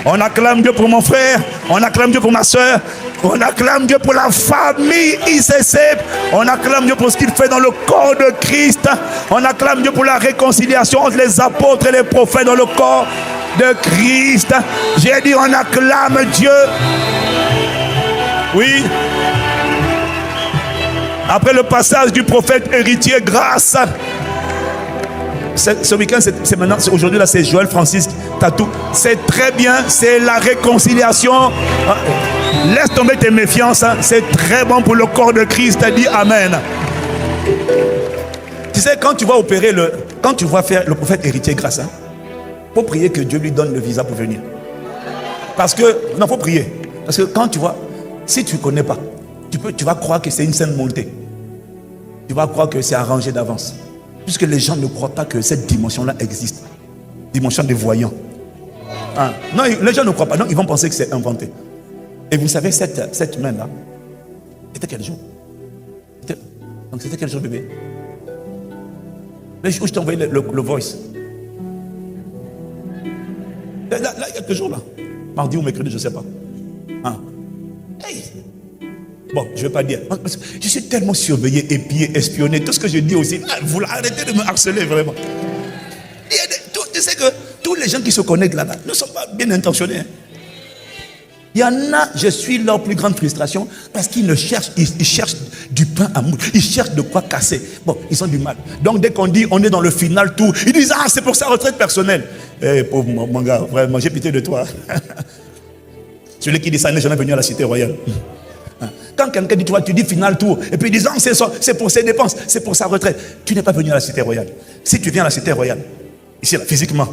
On acclame Dieu pour mon frère. On acclame Dieu pour ma soeur. On acclame Dieu pour la famille ICC. On acclame Dieu pour ce qu'il fait dans le corps de Christ. On acclame Dieu pour la réconciliation entre les apôtres et les prophètes dans le corps de Christ. J'ai dit on acclame Dieu. Oui. Après le passage du prophète héritier Grâce, ce week-end, c'est maintenant, aujourd'hui là, c'est Joël Francis Tatou. C'est très bien, c'est la réconciliation. Laisse tomber tes méfiances, hein. C'est très bon pour le corps de Christ. Dis Amen. Tu sais, quand tu vas opérer quand tu vas faire le prophète héritier Grâce, hein, faut prier que Dieu lui donne le visa pour venir. Parce que, non, faut prier. Parce que quand tu vois, si tu ne connais pas, tu vas croire que c'est une scène montée. Tu vas croire que c'est arrangé d'avance. Puisque les gens ne croient pas que cette dimension-là existe. Dimension des voyants. Hein? Non, les gens ne croient pas. Non, ils vont penser que c'est inventé. Et vous savez, cette main-là, c'était quel jour? Donc c'était quel jour, bébé? Le jour où je t'ai envoyé le voice. Là, il y a quelques jours, là. Mardi ou mercredi, je ne sais pas. Hein? Hey. Bon, je ne vais pas dire. Je suis tellement surveillé, épié, espionné. Tout ce que je dis aussi, vous arrêtez de me harceler vraiment. Tu sais que tous les gens qui se connectent là ne sont pas bien intentionnés. Hein. Il y en a, je suis leur plus grande frustration parce qu'ils cherchent du pain à moudre. Ils cherchent de quoi casser. Bon, ils ont du mal. Donc dès qu'on dit on est dans le final tour, ils disent c'est pour sa retraite personnelle. Eh pauvre mon gars, vraiment, j'ai pitié de toi. Celui qui dit ça n'est jamais venu à la cité royale. Quand quelqu'un dit, tu dis final tour, et puis il dit, c'est pour ses dépenses, c'est pour sa retraite. Tu n'es pas venu à la cité royale. Si tu viens à la cité royale, ici, là, physiquement,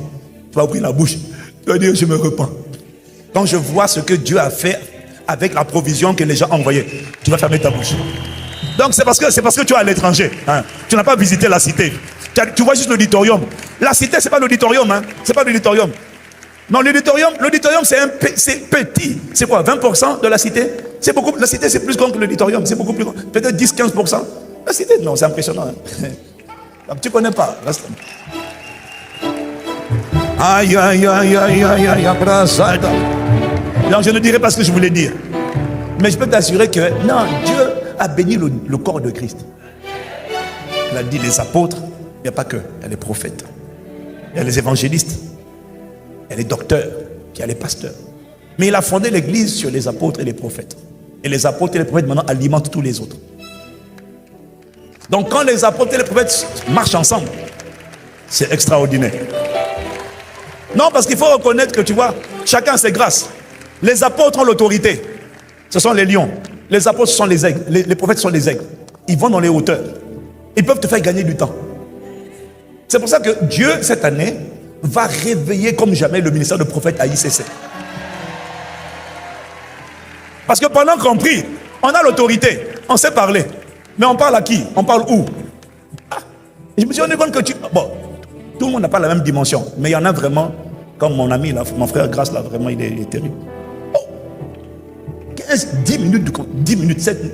tu vas ouvrir la bouche, tu vas dire, je me repens. Quand je vois ce que Dieu a fait avec la provision que les gens ont envoyée, tu vas fermer ta bouche. Donc c'est parce que tu es à l'étranger. Hein. Tu n'as pas visité la cité. Tu vois juste l'auditorium. La cité, c'est pas l'auditorium. Hein. C'est pas l'auditorium. Non, l'auditorium, c'est petit. C'est quoi, 20% de la cité? C'est beaucoup. La cité, c'est plus grand que l'auditorium. C'est beaucoup plus grand. Peut-être 10-15%. La cité, non, c'est impressionnant. Hein. Donc, tu ne connais pas. Aïe, aïe, aïe, aïe, aïe, aïe, aïe. Non, je ne dirai pas ce que je voulais dire. Mais je peux t'assurer que, non, Dieu a béni le corps de Christ. Il a dit les apôtres, il n'y a pas que, il y a les prophètes, il y a les évangélistes. Il y a les docteurs, il y a les pasteurs. Mais il a fondé l'église sur les apôtres et les prophètes. Et les apôtres et les prophètes maintenant alimentent tous les autres. Donc quand les apôtres et les prophètes marchent ensemble, c'est extraordinaire. Non, parce qu'il faut reconnaître que tu vois, chacun a ses grâces. Les apôtres ont l'autorité. Ce sont les lions. Les apôtres sont les aigles. Les prophètes sont les aigles. Ils vont dans les hauteurs. Ils peuvent te faire gagner du temps. C'est pour ça que Dieu, cette année, va réveiller comme jamais le ministère de prophète à ICC. Parce que pendant qu'on prie, on a l'autorité, on sait parler. Mais on parle à qui? On parle où? Je me suis rendu compte que bon, tout le monde n'a pas la même dimension. Mais il y en a vraiment, comme mon ami, là, mon frère Grâce, là, vraiment, il est terrible. 10 minutes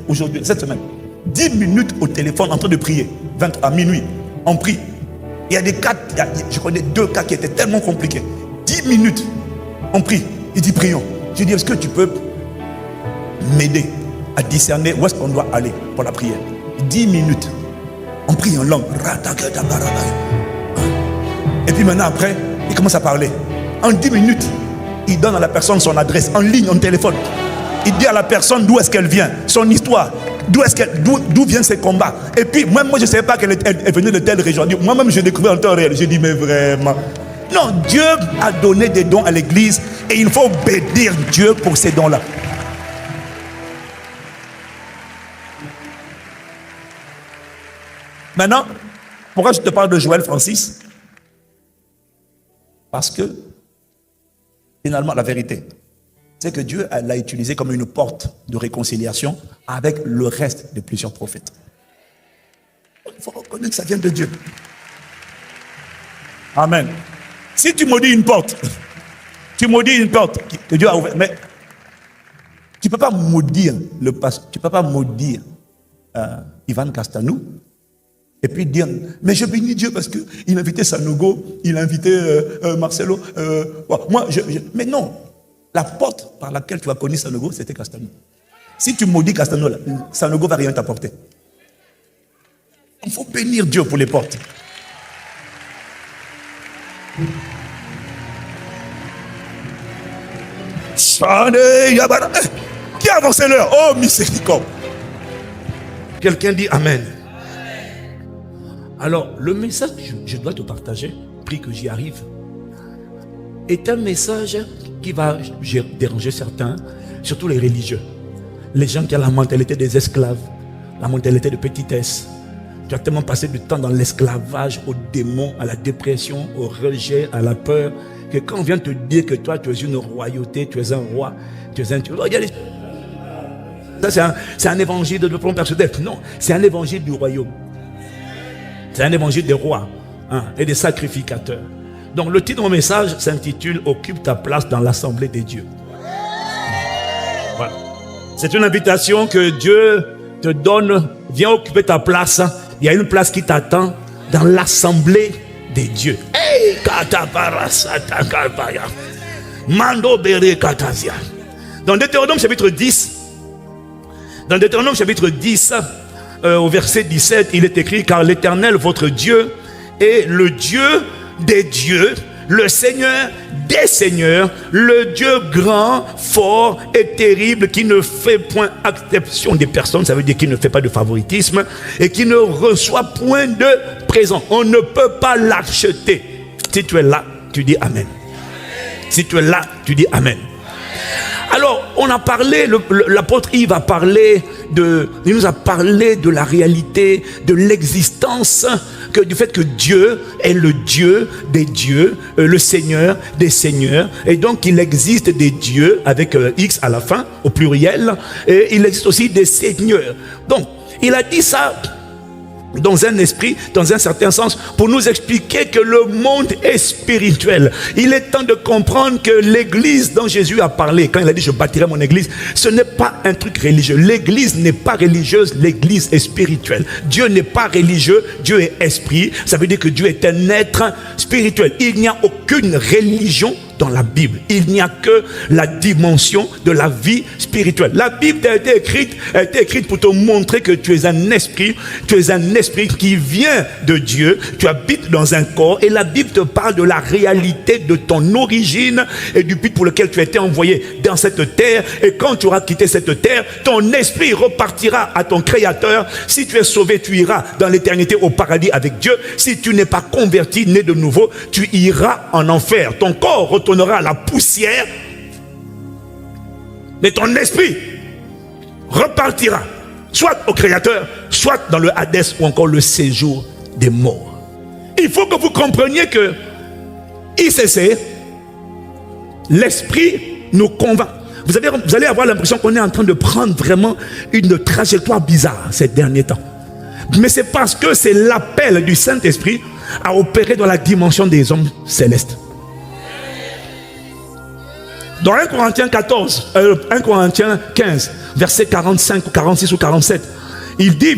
aujourd'hui, cette semaine. 10 minutes au téléphone en train de prier. 20 à minuit, on prie. Il y a des cas, je connais 2 cas qui étaient tellement compliqués. 10 minutes, on prie. Il dit prions. Je dis, est-ce que tu peux m'aider à discerner où est-ce qu'on doit aller pour la prière? 10 minutes, on prie en langue. Et puis maintenant après, il commence à parler. En 10 minutes, il donne à la personne son adresse, en ligne, en téléphone. Il dit à la personne d'où est-ce qu'elle vient, son histoire. D'où viennent ses combats. Et puis, moi je ne savais pas qu'elle est venue de telle région. Moi-même, j'ai découvert en temps réel. J'ai dit, mais vraiment. Non, Dieu a donné des dons à l'église et il faut bénir Dieu pour ces dons-là. Maintenant, pourquoi je te parle de Joël Francis? Parce que, finalement, la vérité, c'est que Dieu l'a utilisé comme une porte de réconciliation avec le reste de plusieurs prophètes. Il faut reconnaître que ça vient de Dieu. Amen. Si tu maudis une porte, tu maudis une porte que Dieu a ouverte, mais tu ne peux pas maudire le pasteur, tu ne peux pas maudire Ivan Castanou et puis dire, mais je bénis Dieu parce qu'il a invité Sanogo, il a invité Marcelo. Mais non. La porte par laquelle tu as connu Sanogo, c'était Castano. Si tu maudis Castano, Sanogo ne va rien t'apporter. Il faut bénir Dieu pour les portes. Qui a avancé l'heure? Oh, miséricorde. Quelqu'un dit Amen. Alors, le message que je dois te partager, prie que j'y arrive, est un message qui va déranger certains, surtout les religieux. Les gens qui ont la mentalité des esclaves, la mentalité de petitesse. Tu as tellement passé du temps dans l'esclavage, au démon, à la dépression, au rejet, à la peur, que quand on vient te dire que toi, tu es une royauté, tu es un roi, tu es un... Ça, c'est un évangile de développement personnel. Non, c'est un évangile du royaume. C'est un évangile des rois et des sacrificateurs. Donc, le titre de mon message s'intitule « Occupe ta place dans l'assemblée des dieux ». Voilà. C'est une invitation que Dieu te donne. Viens occuper ta place. Il y a une place qui t'attend dans l'assemblée des dieux. Hey, dans Deutéronome chapitre 10, au verset 17, il est écrit: car l'Éternel, votre Dieu, est le Dieu des dieux, le Seigneur des seigneurs, le Dieu grand, fort et terrible, qui ne fait point acception des personnes, ça veut dire qu'il ne fait pas de favoritisme, et qui ne reçoit point de présent. On ne peut pas l'acheter. Si tu es là, tu dis Amen. Si tu es là, tu dis Amen. Alors, on a parlé, l'apôtre Yves a parlé il nous a parlé de la réalité, de l'existence, du fait que Dieu est le Dieu des dieux, le Seigneur des seigneurs, et donc il existe des dieux avec X à la fin, au pluriel, et il existe aussi des seigneurs. Donc, il a dit ça dans un esprit, dans un certain sens, pour nous expliquer que le monde est spirituel. Il est temps de comprendre que l'église dont Jésus a parlé, quand il a dit je bâtirai mon église, ce n'est pas un truc religieux. L'église n'est pas religieuse, l'église est spirituelle. Dieu n'est pas religieux, Dieu est esprit. Ça veut dire que Dieu est un être spirituel. Il n'y a aucune religion dans la Bible. Il n'y a que la dimension de la vie spirituelle. La Bible a été écrite pour te montrer que tu es un esprit qui vient de Dieu, tu habites dans un corps, et la Bible te parle de la réalité de ton origine et du but pour lequel tu as été envoyé dans cette terre, et quand tu auras quitté cette terre, ton esprit repartira à ton Créateur. Si tu es sauvé, tu iras dans l'éternité au paradis avec Dieu. Si tu n'es pas converti, né de nouveau, tu iras en enfer. Ton corps retournera à la poussière, mais ton esprit repartira soit au Créateur, soit dans le Hadès, ou encore le séjour des morts. Il faut que vous compreniez que ICC, l'esprit nous convainc. Vous allez avoir l'impression qu'on est en train de prendre vraiment une trajectoire bizarre ces derniers temps. Mais c'est parce que c'est l'appel du Saint-Esprit à opérer dans la dimension des hommes célestes. Dans 1 Corinthiens 15, verset 45, 46 ou 47, il dit,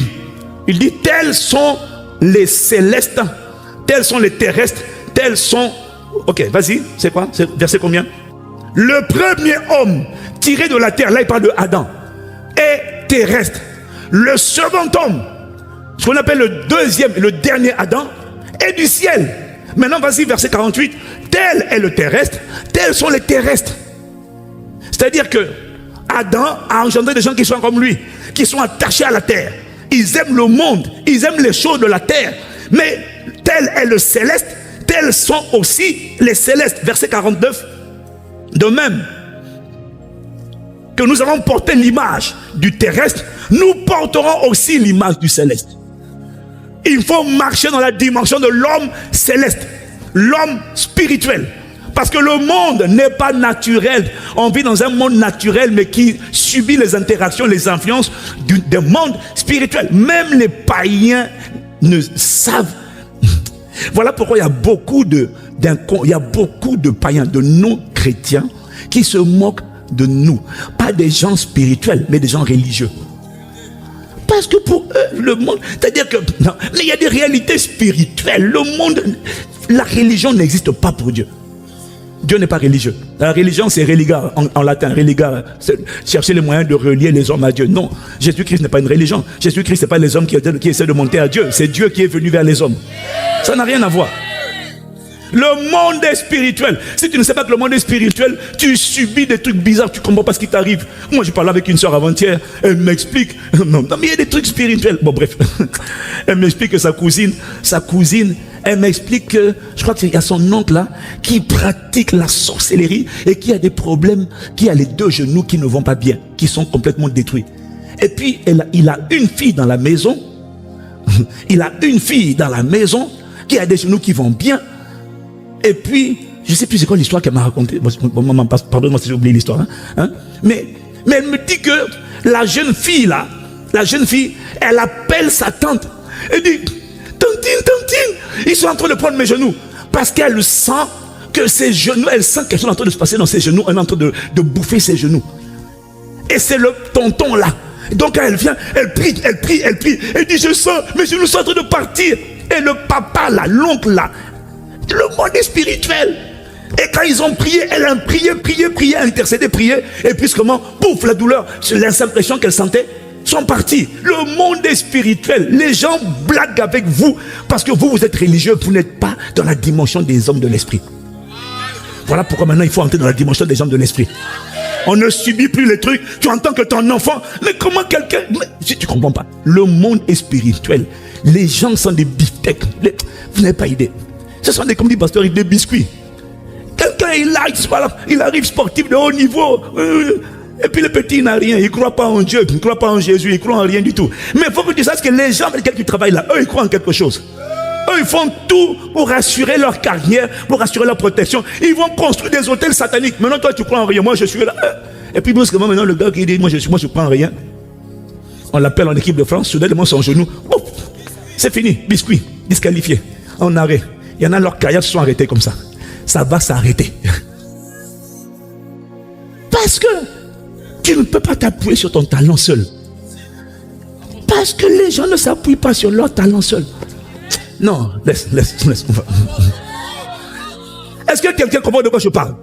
tels sont les célestes, tels sont les terrestres, tels sont... Ok, vas-y, c'est quoi? C'est verset combien? Le premier homme tiré de la terre, là il parle de Adam, est terrestre. Le second homme, ce qu'on appelle le dernier Adam, est du ciel. Maintenant, vas-y, verset 48, tel est le terrestre, tels sont les terrestres. C'est-à-dire que Adam a engendré des gens qui sont comme lui, qui sont attachés à la terre. Ils aiment le monde, ils aiment les choses de la terre. Mais tel est le céleste, tels sont aussi les célestes. Verset 49. De même que nous avons porté l'image du terrestre, nous porterons aussi l'image du céleste. Il faut marcher dans la dimension de l'homme céleste, l'homme spirituel. Parce que le monde n'est pas naturel. On vit dans un monde naturel, mais qui subit les interactions, les influences du monde spirituel. Même les païens ne savent. Voilà pourquoi il y a beaucoup de païens, de non-chrétiens, qui se moquent de nous. Pas des gens spirituels, mais des gens religieux. Parce que pour eux, le monde, c'est-à-dire que, non, mais il y a des réalités spirituelles. Le monde, la religion n'existe pas pour Dieu. Dieu n'est pas religieux. La religion, c'est religar, en latin, religar. Chercher les moyens de relier les hommes à Dieu. Non, Jésus-Christ n'est pas une religion. Jésus-Christ, ce n'est pas les hommes qui essaient de monter à Dieu. C'est Dieu qui est venu vers les hommes. Ça n'a rien à voir. Le monde est spirituel. Si tu ne sais pas que le monde est spirituel, tu subis des trucs bizarres, tu ne comprends pas ce qui t'arrive. Moi, je parlais avec une soeur avant-hier, elle m'explique. Non, mais il y a des trucs spirituels. Bon, bref. Elle m'explique que sa cousine, elle m'explique que, je crois qu'il y a son oncle là, qui pratique la sorcellerie et qui a des problèmes, qui a les 2 genoux qui ne vont pas bien, qui sont complètement détruits. Et puis, il a une fille dans la maison. Il a une fille dans la maison qui a des genoux qui vont bien. Et puis, je ne sais plus c'est quoi l'histoire qu'elle m'a racontée. Pardonne-moi si j'ai oublié l'histoire. Mais elle me dit que la jeune fille, elle appelle sa tante. Elle dit, Tantine, ils sont en train de prendre mes genoux. Parce qu'elle sent que ses genoux, elle sent quelque chose en train de se passer dans ses genoux. Elle est en train de bouffer ses genoux. Et c'est le tonton là. Donc elle vient, elle prie. Elle dit, je sens, mes genoux sont en train de partir. Et le papa là, l'oncle là, le monde est spirituel. Et quand ils ont prié, elle a prié, intercédé, prié. Et puis comment, pouf, la douleur, les impressions qu'elle sentait sont parties. Le monde est spirituel. Les gens blaguent avec vous parce que vous êtes religieux. Vous n'êtes pas dans la dimension des hommes de l'esprit. Voilà pourquoi maintenant il faut entrer dans la dimension des hommes de l'esprit. On ne subit plus les trucs. Tu entends que ton enfant, mais comment quelqu'un... Si tu ne comprends pas. Le monde est spirituel. Les gens sont des beefsteaks. Vous n'avez pas idée. Ce sont des, comme dit pasteur, des biscuits. Quelqu'un il arrive sportif de haut niveau. Et puis le petit il n'a rien. Il ne croit pas en Dieu. Il ne croit pas en Jésus. Il ne croit en rien du tout. Mais il faut que tu saches que les gens avec lesquels tu travailles là, eux, ils croient en quelque chose. Eux, ils font tout pour assurer leur carrière, pour assurer leur protection. Ils vont construire des hôtels sataniques. Maintenant, toi, tu crois en rien. Moi, je suis là. Et puis, brusquement, maintenant, le gars qui dit, moi, je crois en rien. On l'appelle en équipe de France. Soudainement, son genou. Bouf, c'est fini. Biscuit. Disqualifié. En arrêt. Il y en a, leurs carrières se sont arrêtées comme ça. Ça va s'arrêter. Parce que tu ne peux pas t'appuyer sur ton talent seul. Parce que les gens ne s'appuient pas sur leur talent seul. Non, laisse. Est-ce que quelqu'un comprend de quoi je parle?